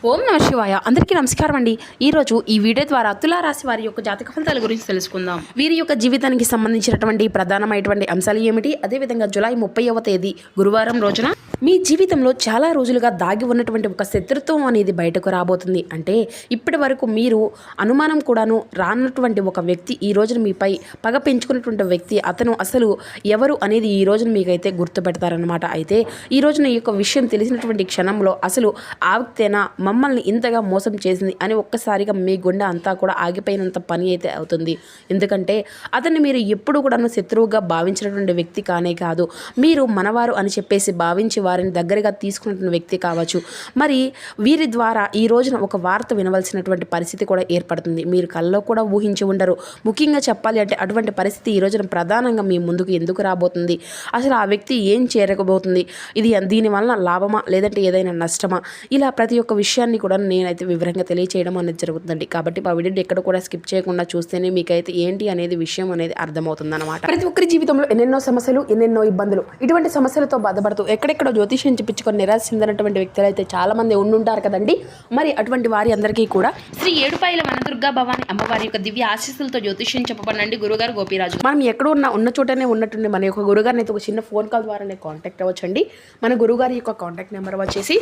ఓం నమ శివాయ. అందరికీ నమస్కారం అండి. ఈరోజు ఈ వీడియో ద్వారా తులారాశి వారి యొక్క జాతక ఫలితాల గురించి తెలుసుకుందాం. వీరి యొక్క జీవితానికి సంబంధించినటువంటి ప్రధానమైనటువంటి అంశాలు ఏమిటి, అదేవిధంగా జూలై 30వ తేదీ గురువారం రోజున మీ జీవితంలో చాలా రోజులుగా దాగి ఉన్నటువంటి ఒక శత్రుత్వం అనేది బయటకు రాబోతుంది. అంటే ఇప్పటి వరకు మీరు అనుమానం కూడాను రానటువంటి ఒక వ్యక్తి ఈ రోజున మీపై పగ పెంచుకున్నటువంటి వ్యక్తి, అతను అసలు ఎవరు అనేది ఈ రోజున మీకైతే గుర్తుపెడతారనమాట. అయితే ఈ రోజున ఈ యొక్క విషయం తెలిసినటువంటి క్షణంలో అసలు ఆ వ్యక్తేనా మమ్మల్ని ఇంతగా మోసం చేసింది అని ఒక్కసారిగా మీ గుండె అంతా కూడా ఆగిపోయినంత పని అయితే అవుతుంది. ఎందుకంటే అతన్ని మీరు ఎప్పుడు కూడాను శత్రువుగా భావించినటువంటి వ్యక్తి కానే కాదు, మీరు మనవారు అని చెప్పేసి భావించి వారిని దగ్గరగా తీసుకున్న వ్యక్తి కావచ్చు. మరి వీరి ద్వారా ఈ రోజున ఒక వార్త వినవలసినటువంటి పరిస్థితి కూడా ఏర్పడుతుంది. మీరు కల్లో కూడా ఊహించి ఉండరు. ముఖ్యంగా చెప్పాలి అంటే అటువంటి పరిస్థితి ఈ రోజున ప్రధానంగా మీ ముందుకు ఎందుకు రాబోతుంది, అసలు ఆ వ్యక్తి ఏం చేరకపోతుంది, ఇది దీనివల్ల లాభమా లేదంటే ఏదైనా నష్టమా, ఇలా ప్రతి ఒక్క విషయాన్ని కూడా నేనైతే వివరంగా తెలియచేయడం అనేది జరుగుతుందండి. కాబట్టి ఆ వీడియోని ఎక్కడ కూడా స్కిప్ చేయకుండా చూస్తేనే మీకైతే ఏంటి అనేది విషయం అనేది అర్థమవుతుంది అనమాట. ప్రతి ఒక్కరి జీవితంలో ఎన్నెన్నో సమస్యలు, ఎన్నెన్నో ఇబ్బందులు, ఇటువంటి సమస్యలతో బాధపడుతూ ఎక్కడెక్కడో జ్యోతిష్యం చెప్పించుకొని నిరాశ చెందినటువంటి వ్యక్తులు అయితే చాలా మంది ఉండుంటారు కదండి. మరి అటువంటి వారి అందరికీ కూడా శ్రీ ఏడుపాయల వనదుర్గా భవాని అమ్మవారి యొక్క దివ్య ఆశీస్సులతో జ్యోతిష్యం చెప్పబడండి గురుగారు గోపిరాజు. మనం ఎక్కడ ఉన్న చోటనే ఉన్నట్టుండి మన యొక్క గురుగారిని అయితే ఒక చిన్న ఫోన్ కాల్ ద్వారానే కాంటాక్ట్ అవ్వచ్చండి. మన గురుగారి యొక్క కాంటాక్ట్ నెంబర్ వచ్చేసి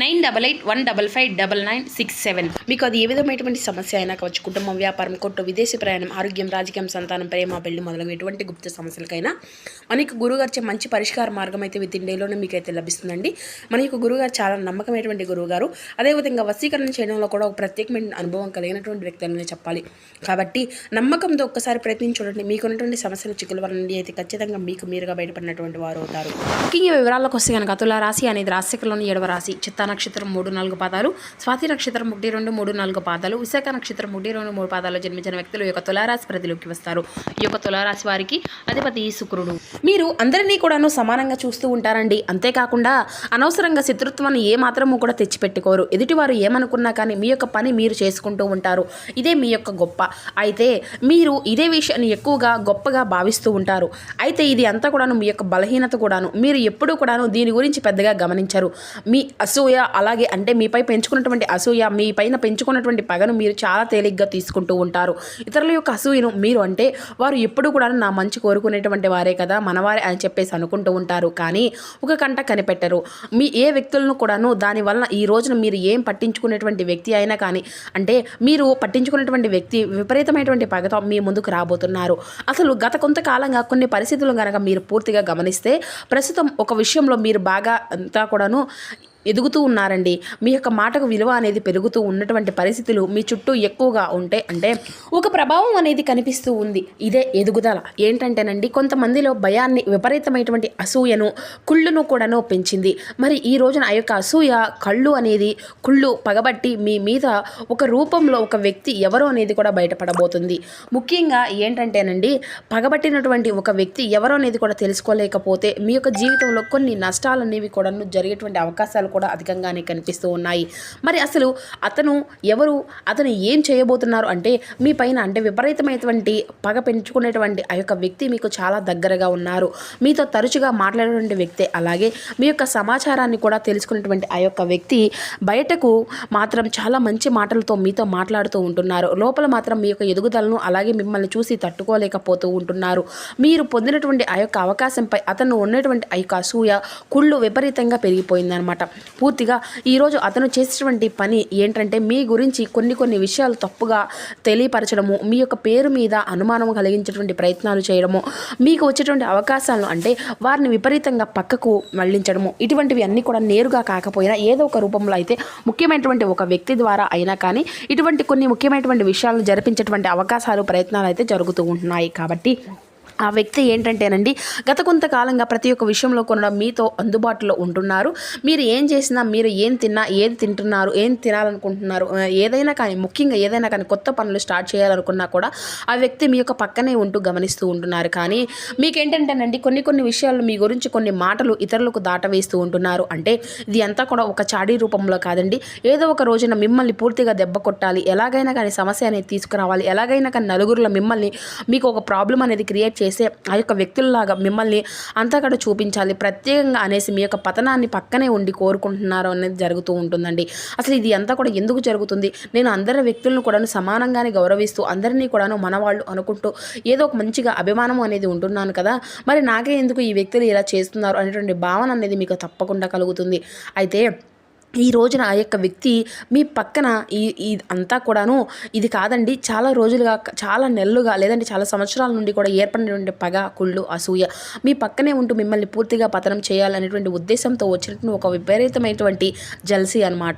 9881559967. మీకు అది ఏ విధమైనటువంటి సమస్య అయినా కావచ్చు, కుటుంబం, వ్యాపారం, కొట్టు, విదేశీ ప్రయాణం, ఆరోగ్యం, రాజకీయం, సంతానం, ప్రేమ, పెళ్లి మొదలగు ఎటువంటి గుప్త సమస్యలకైనా మనకి గురుగారిచే మంచి పరిష్కార మార్గం అయితే విత్ ఇన్ డేలోనే మీకైతే లభిస్తుందండి. మన యొక్క గురుగారు చాలా నమ్మకమైనటువంటి గురువుగారు. అదేవిధంగా వశీకరణ చేయడంలో కూడా ఒక ప్రత్యేకమైన అనుభవం కలిగినటువంటి వ్యక్తి అని చెప్పాలి. కాబట్టి నమ్మకంతో ఒక్కసారి ప్రయత్నించి చూడండి. మీకున్నటువంటి సమస్యల చిక్కుల వల్ల నుండి అయితే ఖచ్చితంగా మీకు మీరుగా బయటపడినటువంటి వారు అవుతారు. ముఖ్యంగా వివరాలకు వస్తే కనుక తులారాశి అనేది రాశికలోని 7వ రాశి. చిత్తా నక్షత్రం 3-4 పాదాలు, స్వాతి నక్షత్రం 1-2-3-4 పాదాలు, విశాఖ నక్షత్రం 1-2-3 పాదాలు జన్మించిన వ్యక్తులు ఈ యొక్క తులారాశి పరిధిలోకి వస్తారు. ఈ యొక్క తులారాశి వారికి అధిపతి శుక్రుడు. మీరు అందరినీ కూడాను సమానంగా చూస్తూ ఉంటారండి. అంతేకాకుండా అనవసరంగా శత్రుత్వాన్ని ఏ మాత్రము కూడా తెచ్చిపెట్టుకోరు. ఎదుటివారు ఏమనుకున్నా కానీ మీ యొక్క పని మీరు చేసుకుంటూ ఉంటారు. ఇదే మీ యొక్క గొప్ప. అయితే మీరు ఇదే విషయాన్ని ఎక్కువగా గొప్పగా భావిస్తూ ఉంటారు. అయితే ఇది అంతా కూడాను మీ యొక్క బలహీనత కూడాను. మీరు ఎప్పుడూ కూడాను దీని గురించి పెద్దగా గమనించరు. మీ అసూయ, అలాగే అంటే మీపై పెంచుకున్నటువంటి అసూయ, మీ పైన పెంచుకున్నటువంటి పగను మీరు చాలా తేలిగ్గా తీసుకుంటూ ఉంటారు. ఇతరుల యొక్క అసూయను మీరు అంటే వారు ఎప్పుడు కూడా నా మంచి కోరుకునేటువంటి వారే కదా, మనవారే అని చెప్పేసి అనుకుంటూ ఉంటారు. కానీ ఒక కంట కనిపెట్టరు. మీ ఏ వ్యక్తులను కూడాను దానివల్ల ఈ రోజున మీరు ఏం పట్టించుకునేటువంటి వ్యక్తి అయినా కానీ, అంటే మీరు పట్టించుకునేటువంటి వ్యక్తి విపరీతమైనటువంటి పగతో మీ ముందుకు రాబోతున్నారు. అసలు గత కొంతకాలంగా కొన్ని పరిస్థితులు కనుక మీరు పూర్తిగా గమనిస్తే ప్రస్తుతం ఒక విషయంలో మీరు బాగా అంతా కూడాను ఎదుగుతూ ఉన్నారండి. మీ యొక్క మాటకు విలువ అనేది పెరుగుతూ ఉన్నటువంటి పరిస్థితులు మీ చుట్టూ ఎక్కువగా ఉంటే అంటే ఒక ప్రభావం అనేది కనిపిస్తూ ఉంది. ఇదే ఎదుగుదల. ఏంటంటేనండి, కొంతమందిలో భయాన్ని, విపరీతమైనటువంటి అసూయను, కుళ్ళును కూడాను పెంచింది. మరి ఈ రోజున ఆ యొక్క అసూయ, కళ్ళు అనేది కుళ్ళు పగబట్టి మీ మీద ఒక రూపంలో ఒక వ్యక్తి ఎవరు అనేది కూడా బయటపడబోతుంది. ముఖ్యంగా ఏంటంటేనండి, పగబట్టినటువంటి ఒక వ్యక్తి ఎవరు అనేది కూడా తెలుసుకోలేకపోతే మీ యొక్క జీవితంలో కొన్ని నష్టాలు అనేవి కూడా జరిగేటువంటి అవకాశాలు కూడా అధికంగానే కనిపిస్తూ ఉన్నాయి. మరి అసలు అతను ఎవరు, అతను ఏం చేయబోతున్నారు అంటే మీ పైన అంటే విపరీతమైనటువంటి పగ పెంచుకునేటువంటి ఆ యొక్క వ్యక్తి మీకు చాలా దగ్గరగా ఉన్నారు. మీతో తరచుగా మాట్లాడేటువంటి వ్యక్తే. అలాగే మీ యొక్క సమాచారాన్ని కూడా తెలుసుకునేటువంటి ఆ యొక్క వ్యక్తి బయటకు మాత్రం చాలా మంచి మాటలతో మీతో మాట్లాడుతూ ఉంటున్నారు. లోపల మాత్రం మీ యొక్క ఎదుగుదలను అలాగే మిమ్మల్ని చూసి తట్టుకోలేకపోతూ ఉంటున్నారు. మీరు పొందినటువంటి ఆ యొక్క అవకాశంపై అతను ఉన్నటువంటి ఆ యొక్క అసూయ, కుళ్ళు విపరీతంగా పెరిగిపోయిందనమాట. పూర్తిగా ఈరోజు అతను చేసేటువంటి పని ఏంటంటే మీ గురించి కొన్ని విషయాలు తప్పుగా తెలియపరచడము, మీ యొక్క పేరు మీద అనుమానం కలిగించేటువంటి ప్రయత్నాలు చేయడము, మీకు వచ్చేటువంటి అవకాశాలను అంటే వారిని విపరీతంగా పక్కకు మళ్లించడము, ఇటువంటివి అన్నీ కూడా నేరుగా కాకపోయినా ఏదో ఒక రూపంలో అయితే ముఖ్యమైనటువంటి ఒక వ్యక్తి ద్వారా అయినా కానీ ఇటువంటి కొన్ని ముఖ్యమైనటువంటి విషయాలను జరిపించేటువంటి అవకాశాలు, ప్రయత్నాలు అయితే జరుగుతూ ఉంటున్నాయి. కాబట్టి ఆ వ్యక్తి ఏంటంటేనండి, గత కొంతకాలంగా ప్రతి ఒక్క విషయంలో కూడా మీతో అందుబాటులో ఉంటున్నారు. మీరు ఏం చేసినా, మీరు ఏం తిన్నా, ఏది తింటున్నారు, ఏం తినాలనుకుంటున్నారు, ఏదైనా కానీ, ముఖ్యంగా ఏదైనా కానీ కొత్త పనులు స్టార్ట్ చేయాలనుకున్నా కూడా ఆ వ్యక్తి మీ యొక్క పక్కనే ఉంటూ గమనిస్తూ ఉంటున్నారు. కానీ మీకేంటంటేనండి కొన్ని విషయాలు మీ గురించి కొన్ని మాటలు ఇతరులకు దాటవేస్తూ ఉంటున్నారు. అంటే ఇది అంతా కూడా ఒక చాడీ రూపంలో కాదండి. ఏదో ఒక రోజున మిమ్మల్ని పూర్తిగా దెబ్బ కొట్టాలి, ఎలాగైనా కానీ సమస్య అనేది తీసుకురావాలి, ఎలాగైనా కానీ నలుగురిలో మిమ్మల్ని మీకు ఒక ప్రాబ్లం అనేది క్రియేట్ చేసే ఆ యొక్క వ్యక్తుల్లాగా మిమ్మల్ని అంతా కూడా చూపించాలి ప్రత్యేకంగా అనేసి మీ యొక్క పతనాన్ని పక్కనే ఉండి కోరుకుంటున్నారు అనేది జరుగుతూ ఉంటుందండి. అసలు ఇది అంతా కూడా ఎందుకు జరుగుతుంది? నేను అందరి వ్యక్తులను కూడాను సమానంగానే గౌరవిస్తూ అందరినీ కూడాను మనవాళ్ళు అనుకుంటూ ఏదో ఒక మంచిగా అభిమానం అనేది ఉంటున్నాను కదా, మరి నాకే ఎందుకు ఈ వ్యక్తులు ఇలా చేస్తున్నారు అనేటువంటి భావన అనేది మీకు తప్పకుండా కలుగుతుంది. అయితే ఈ రోజున ఆ యొక్క వ్యక్తి మీ పక్కన ఈ అంతా కూడాను ఇది కాదండి, చాలా రోజులుగా చాలా నెలలుగా లేదంటే చాలా సంవత్సరాల నుండి కూడా ఏర్పడినటువంటి పగ, కుళ్ళు, అసూయ మీ పక్కనే ఉంటూ మిమ్మల్ని పూర్తిగా పతనం చేయాలనేటువంటి ఉద్దేశంతో వచ్చినటువంటి ఒక విపరీతమైనటువంటి జల్సీ అనమాట.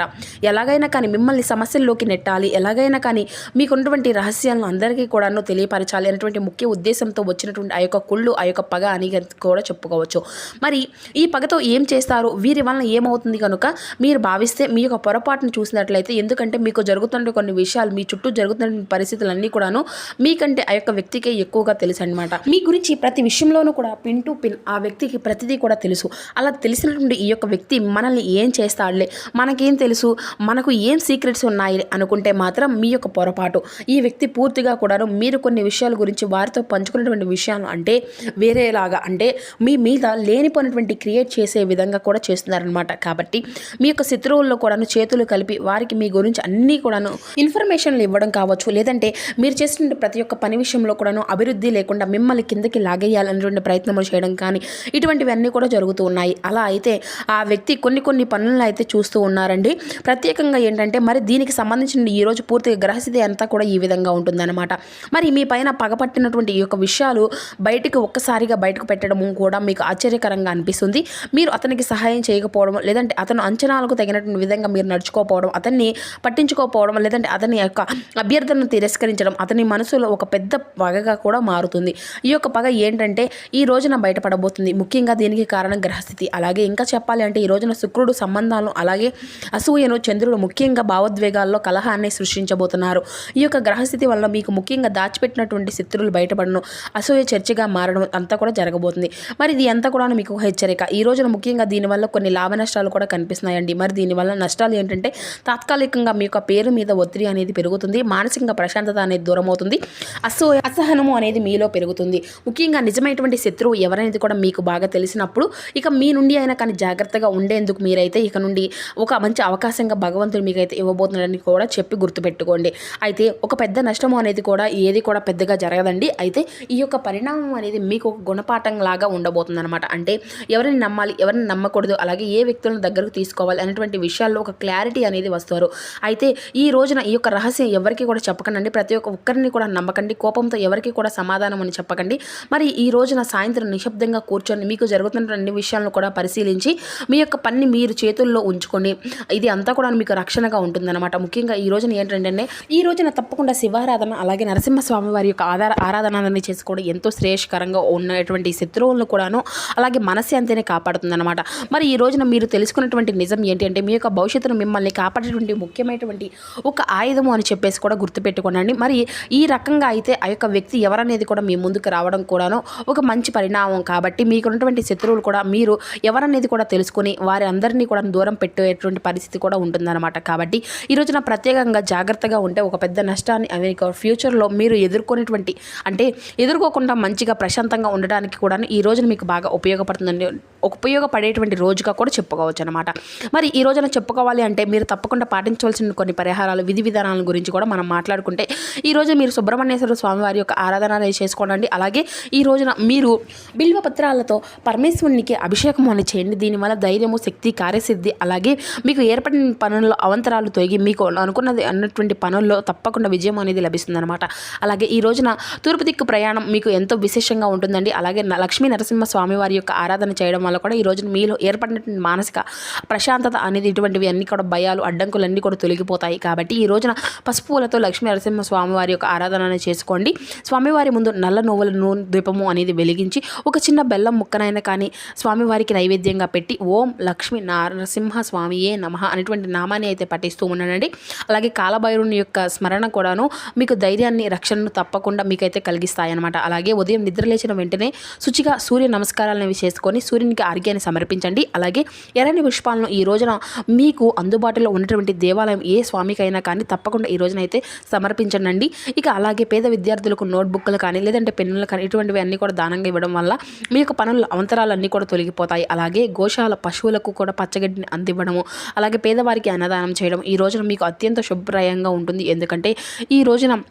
ఎలాగైనా కానీ మిమ్మల్ని సమస్యల్లోకి నెట్టాలి, ఎలాగైనా కానీ మీకున్నటువంటి రహస్యాలను అందరికీ కూడాను తెలియపరచాలి అనేటువంటి ముఖ్య ఉద్దేశంతో వచ్చినటువంటి ఆ యొక్క కుళ్ళు, ఆ యొక్క పగ అని కూడా చెప్పుకోవచ్చు. మరి ఈ పగతో ఏం చేస్తారు, వీరి వలన ఏమవుతుంది కనుక మీరు భావిస్తే మీ యొక్క పొరపాటును చూసినట్లయితే, ఎందుకంటే మీకు జరుగుతున్న కొన్ని విషయాలు, మీ చుట్టూ జరుగుతున్న పరిస్థితులన్నీ కూడాను మీకంటే ఆ యొక్క వ్యక్తికే ఎక్కువగా తెలుసు అనమాట. మీ గురించి ప్రతి విషయంలోనూ కూడా పిన్ టు పిన్ ఆ వ్యక్తికి ప్రతిదీ కూడా తెలుసు. అలా తెలిసినటువంటి ఈ యొక్క వ్యక్తి మనల్ని ఏం చేస్తాడులే, మనకేం తెలుసు, మనకు ఏం సీక్రెట్స్ ఉన్నాయి అనుకుంటే మాత్రం మీ యొక్క పొరపాటు. ఈ వ్యక్తి పూర్తిగా కూడాను మీరు కొన్ని విషయాల గురించి వారితో పంచుకున్నటువంటి విషయాలు అంటే వేరేలాగా, అంటే మీ మీద లేనిపోయినటువంటి క్రియేట్ చేసే విధంగా కూడా చేస్తున్నారనమాట. కాబట్టి మీ యొక్క శత్రువుల్లో కూడాను చేతులు కలిపి వారికి మీ గురించి అన్నీ కూడాను ఇన్ఫర్మేషన్లు ఇవ్వడం కావచ్చు, లేదంటే మీరు చేసిన ప్రతి ఒక్క పని విషయంలో కూడాను అభివృద్ధి లేకుండా మిమ్మల్ని కిందకి లాగేయాలనేటువంటి ప్రయత్నములు చేయడం కానీ ఇటువంటివన్నీ కూడా జరుగుతూ ఉన్నాయి. అలా అయితే ఆ వ్యక్తి కొన్ని పనులను అయితే చూస్తూ ఉన్నారండి. ప్రత్యేకంగా ఏంటంటే మరి దీనికి సంబంధించిన ఈరోజు పూర్తిగా గ్రహస్థితి అంతా కూడా ఈ విధంగా ఉంటుందన్నమాట. మరి మీ పైన పగపట్టినటువంటి ఈ యొక్క విషయాలు ఒక్కసారిగా బయటకు పెట్టడము కూడా మీకు ఆశ్చర్యకరంగా అనిపిస్తుంది. మీరు అతనికి సహాయం చేయకపోవడం, లేదంటే అతను అంచనాలకు తగినటువంటి విధంగా మీరు నడుచుకోకపోవడం, అతన్ని పట్టించుకోకపోవడం, లేదంటే అతని యొక్క అభ్యర్థనను తిరస్కరించడం అతని మనసులో ఒక పెద్ద పగగా కూడా మారుతుంది. ఈ యొక్క పగ ఏంటంటే ఈ రోజున బయటపడబోతుంది. ముఖ్యంగా దీనికి కారణం గ్రహస్థితి. అలాగే ఇంకా చెప్పాలి అంటే ఈ రోజున శుక్రుడు సంబంధాలను, అలాగే అసూయను, చంద్రుడు ముఖ్యంగా భావోద్వేగాల్లో కలహాన్ని సృష్టించబోతున్నారు. ఈ యొక్క గ్రహస్థితి వల్ల మీకు ముఖ్యంగా దాచిపెట్టినటువంటి శత్రువులు బయటపడడం, అసూయ చర్చగా మారడం అంతా కూడా జరగబోతుంది. మరి ఇది అంతా కూడా మీకు హెచ్చరిక. ఈ రోజున ముఖ్యంగా దీనివల్ల కొన్ని లాభ నష్టాలు కూడా కనిపిస్తున్నాయండి. మరి దీనివల్ల నష్టాలు ఏంటంటే తాత్కాలికంగా మీ యొక్క పేరు మీద ఒత్తిడి అనేది పెరుగుతుంది, మానసికంగా ప్రశాంతత అనేది దూరం అవుతుంది, అసహనము అనేది మీలో పెరుగుతుంది. ముఖ్యంగా నిజమైనటువంటి శత్రువు ఎవరనేది కూడా మీకు బాగా తెలిసినప్పుడు ఇక మీ నుండి అయినా కానీ జాగ్రత్తగా ఉండేందుకు మీరైతే ఇక నుండి ఒక మంచి అవకాశంగా భగవంతుడు మీకైతే ఇవ్వబోతున్నాడని కూడా చెప్పి గుర్తుపెట్టుకోండి. అయితే ఒక పెద్ద నష్టము అనేది కూడా ఏది కూడా పెద్దగా జరగదండి. అయితే ఈ యొక్క పరిణామం అనేది మీకు ఒక గుణపాఠం లాగా ఉండబోతుంది అనమాట. అంటే ఎవరిని నమ్మాలి, ఎవరిని నమ్మకూడదు, అలాగే ఏ వ్యక్తులను దగ్గరకు తీసుకోవాలి అనేటువంటి విషయాల్లో ఒక క్లారిటీ అనేది వస్తారు. అయితే ఈ రోజున ఈ యొక్క రహస్యం ఎవరికి కూడా చెప్పకండి, ప్రతి ఒక్కరిని కూడా నమ్మకండి, కోపంతో ఎవరికి కూడా సమాధానం అని చెప్పకండి. మరి ఈ రోజున సాయంత్రం నిశ్శబ్దంగా కూర్చొని మీకు జరుగుతున్న అన్ని విషయాలను కూడా పరిశీలించి మీ యొక్క పని మీరు చేతుల్లో ఉంచుకొని ఇది అంతా కూడా మీకు రక్షణగా ఉంటుందన్నమాట. ముఖ్యంగా ఈ రోజున ఏంటంటే ఈ రోజున తప్పకుండా శివారాధన, అలాగే నరసింహస్వామి వారి యొక్క ఆరాధనని చేసుకోవడం ఎంతో శ్రేయస్కరంగా ఉన్నటువంటి శత్రువులను కూడాను అలాగే మనశ్శాంతిని కాపాడుతుందన్నమాట. మరి ఈ రోజున మీరు తెలుసుకున్నటువంటి నిజం ఏంటి అంటే మీ యొక్క భవిష్యత్తును మిమ్మల్ని కాపాడేటువంటి ముఖ్యమైనటువంటి ఒక ఆయుధము అని చెప్పేసి కూడా గుర్తుపెట్టుకోండి. మరి ఈ రకంగా అయితే ఆ యొక్క వ్యక్తి ఎవరనేది కూడా మీ ముందుకు రావడం కూడాను ఒక మంచి పరిణామం. కాబట్టి మీకున్నటువంటి శత్రువులు కూడా మీరు ఎవరనేది కూడా తెలుసుకొని వారి అందరినీ కూడా దూరం పెట్టేటువంటి పరిస్థితి కూడా ఉంటుందన్నమాట. కాబట్టి ఈ రోజున ప్రత్యేకంగా జాగ్రత్తగా ఉంటే ఒక పెద్ద నష్టాన్ని ఫ్యూచర్లో మీరు ఎదుర్కోకుండా మంచిగా ప్రశాంతంగా ఉండడానికి కూడా ఈ రోజున మీకు బాగా ఉపయోగపడేటువంటి రోజుగా కూడా చెప్పుకోవచ్చు అనమాట. మరి ఈ రోజున చెప్పుకోవాలి అంటే మీరు తప్పకుండా పాటించవలసిన కొన్ని పరిహారాలు, విధి విధానాల గురించి కూడా మనం మాట్లాడుకుంటే ఈ రోజు మీరు సుబ్రహ్మణ్యేశ్వర స్వామి వారి యొక్క ఆరాధన అనేది చేసుకోండి. అలాగే ఈ రోజున మీరు బిల్వ పత్రాలతో పరమేశ్వరునికి అభిషేకం అని చేయండి. దీనివల్ల ధైర్యము, శక్తి, కార్యసిద్ధి, అలాగే మీకు ఏర్పడిన పనుల్లో అవంతరాలు తొలగి మీకు అనుకున్నది అన్నటువంటి పనుల్లో తప్పకుండా విజయం అనేది లభిస్తుందన్నమాట. అలాగే ఈ రోజున తూర్పు దిక్కు ప్రయాణం మీకు ఎంతో విశేషంగా ఉంటుందండి. అలాగే లక్ష్మీ నరసింహ స్వామి వారి యొక్క ఆరాధన చేయడం వల్ల కూడా ఈ రోజున మీలో ఏర్పడినటువంటి మానసిక ప్రశాంతత అనేది ఇటువంటివి అన్ని కూడా భయాలు, అడ్డంకులన్నీ కూడా తొలగిపోతాయి. కాబట్టి ఈ రోజున పసుపు పూలతో లక్ష్మీ నరసింహ స్వామి వారి యొక్క ఆరాధన చేసుకోండి. స్వామివారి ముందు నల్ల నువ్వుల నూనె దీపము అనేది వెలిగించి ఒక చిన్న బెల్లం ముక్కనైనా కానీ స్వామివారికి నైవేద్యంగా పెట్టి ఓం లక్ష్మీ నరసింహ స్వామియే నమః అనేటువంటి నామాన్ని అయితే పఠిస్తూ ఉన్నానండి. అలాగే కాలభైరుని యొక్క స్మరణ కూడాను మీకు ధైర్యాన్ని, రక్షణను తప్పకుండా మీకైతే కలిగిస్తాయి అనమాట. అలాగే ఉదయం నిద్ర లేచిన వెంటనే శుచిగా సూర్య నమస్కారాలను చేసుకొని సూర్యునికి ఆర్ఘ్యాన్ని సమర్పించండి. అలాగే ఎర్రని పుష్పాలను ఈ రోజున రోజున మీకు అందుబాటులో ఉన్నటువంటి దేవాలయం ఏ స్వామికైనా కానీ తప్పకుండా ఈ రోజునైతే సమర్పించండి. ఇక అలాగే పేద విద్యార్థులకు నోట్బుక్లు కానీ లేదంటే పెన్నులు కానీ ఇటువంటివి అన్నీ కూడా దానంగా ఇవ్వడం వల్ల మీ యొక్క పనుల అవంతరాలన్నీ కూడా తొలగిపోతాయి. అలాగే గోశాల పశువులకు కూడా పచ్చగడ్డిని అందివ్వడము, అలాగే పేదవారికి అన్నదానం చేయడం ఈ రోజున మీకు అత్యంత శుభప్రదంగా ఉంటుంది. ఎందుకంటే ఈ రోజున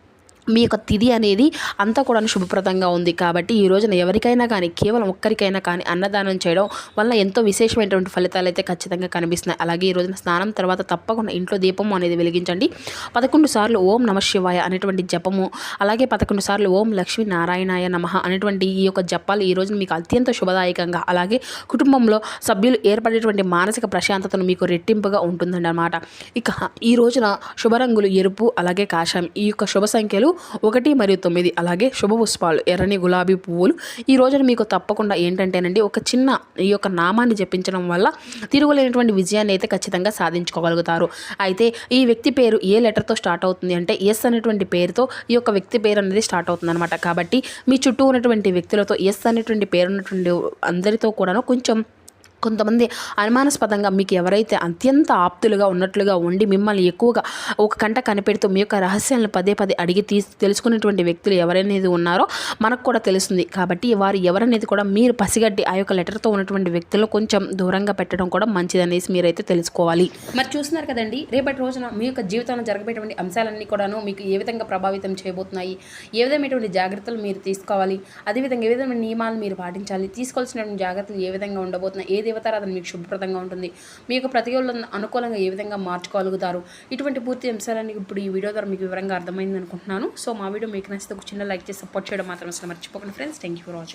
మీ యొక్క తిథి అనేది అంతా కూడా శుభప్రదంగా ఉంది. కాబట్టి ఈ రోజున ఎవరికైనా కానీ కేవలం ఒక్కరికైనా కానీ అన్నదానం చేయడం వల్ల ఎంతో విశేషమైనటువంటి ఫలితాలు అయితే ఖచ్చితంగా కనిపిస్తున్నాయి. అలాగే ఈ రోజున స్నానం తర్వాత తప్పకుండా ఇంట్లో దీపం అనేది వెలిగించండి. 11 సార్లు ఓం నమః శివాయ అనేటువంటి జపము, అలాగే 11 సార్లు ఓం లక్ష్మీ నారాయణాయ నమః అనేటువంటి ఈ యొక్క జపాలు ఈ రోజున మీకు అత్యంత శుభదాయకంగా, అలాగే కుటుంబంలో సభ్యులు ఏర్పడేటువంటి మానసిక ప్రశాంతతను మీకు రెట్టింపుగా ఉంటుందండి అన్నమాట. ఇక ఈ రోజున శుభరంగులు ఎరుపు, అలాగే కాషాయం. ఈ యొక్క శుభ సంఖ్యలు 1 మరియు 9. అలాగే శుభ పుష్పాలు ఎర్రని గులాబీ పువ్వులు. ఈ రోజున మీకు తప్పకుండా ఏంటంటేనండి ఒక చిన్న ఈ యొక్క నామాన్ని జపించడం వల్ల తిరుగులేనటువంటి విజయాన్ని అయితే ఖచ్చితంగా సాధించుకోగలుగుతారు. అయితే ఈ వ్యక్తి పేరు ఏ లెటర్తో స్టార్ట్ అవుతుంది అంటే ఎస్ అనేటువంటి పేరుతో ఈ యొక్క వ్యక్తి పేరు అనేది స్టార్ట్ అవుతుంది అనమాట. కాబట్టి మీ చుట్టూ ఉన్నటువంటి వ్యక్తులతో ఎస్ అనేటువంటి పేరు ఉన్నటువంటి అందరితో కూడాను కొంతమంది అనుమానాస్పదంగా మీకు ఎవరైతే అత్యంత ఆప్తులుగా ఉన్నట్లుగా ఉండి మిమ్మల్ని ఎక్కువగా ఒక కంట కనిపెడుతూ మీ యొక్క రహస్యాలను పదే అడిగి తెలుసుకునేటువంటి వ్యక్తులు ఎవరనేది ఉన్నారో మనకు కూడా తెలుస్తుంది. కాబట్టి వారు ఎవరనేది కూడా మీరు పసిగట్టి ఆ యొక్క లెటర్తో ఉన్నటువంటి వ్యక్తులను కొంచెం దూరంగా పెట్టడం కూడా మంచిదనేసి మీరైతే తెలుసుకోవాలి. మరి చూస్తున్నారు కదండి, రేపటి రోజున మీ యొక్క జీవితంలో జరగబోయేటువంటి అంశాలన్నీ కూడాను మీకు ఏ విధంగా ప్రభావితం చేయబోతున్నాయి, ఏ విధమైనటువంటి జాగ్రత్తలు మీరు తీసుకోవాలి, అదేవిధంగా ఏ విధమైన నియమాలు మీరు పాటించాలి, తీసుకోవాల్సినటువంటి జాగ్రత్తలు ఏ విధంగా ఉండబోతున్నాయి, ఏ దేవతారాధన మీకు శుభప్రదంగా ఉంటుంది, మీ యొక్క ప్రతికూలను అనుకూలంగా ఏ విధంగా మార్చుకోగలుగుతారు, ఇటువంటి పూర్తి అంశాలన్నీ ఇప్పుడు ఈ వీడియో ద్వారా మీకు వివరంగా అర్థమైంది అనుకుంటున్నాను. సో మా వీడియో మీకు నచ్చితే ఒక చిన్న లైక్ చేసి సపోర్ట్ చేయడం మాత్రం అసలు మర్చిపోకండి friends. Thank you for watching.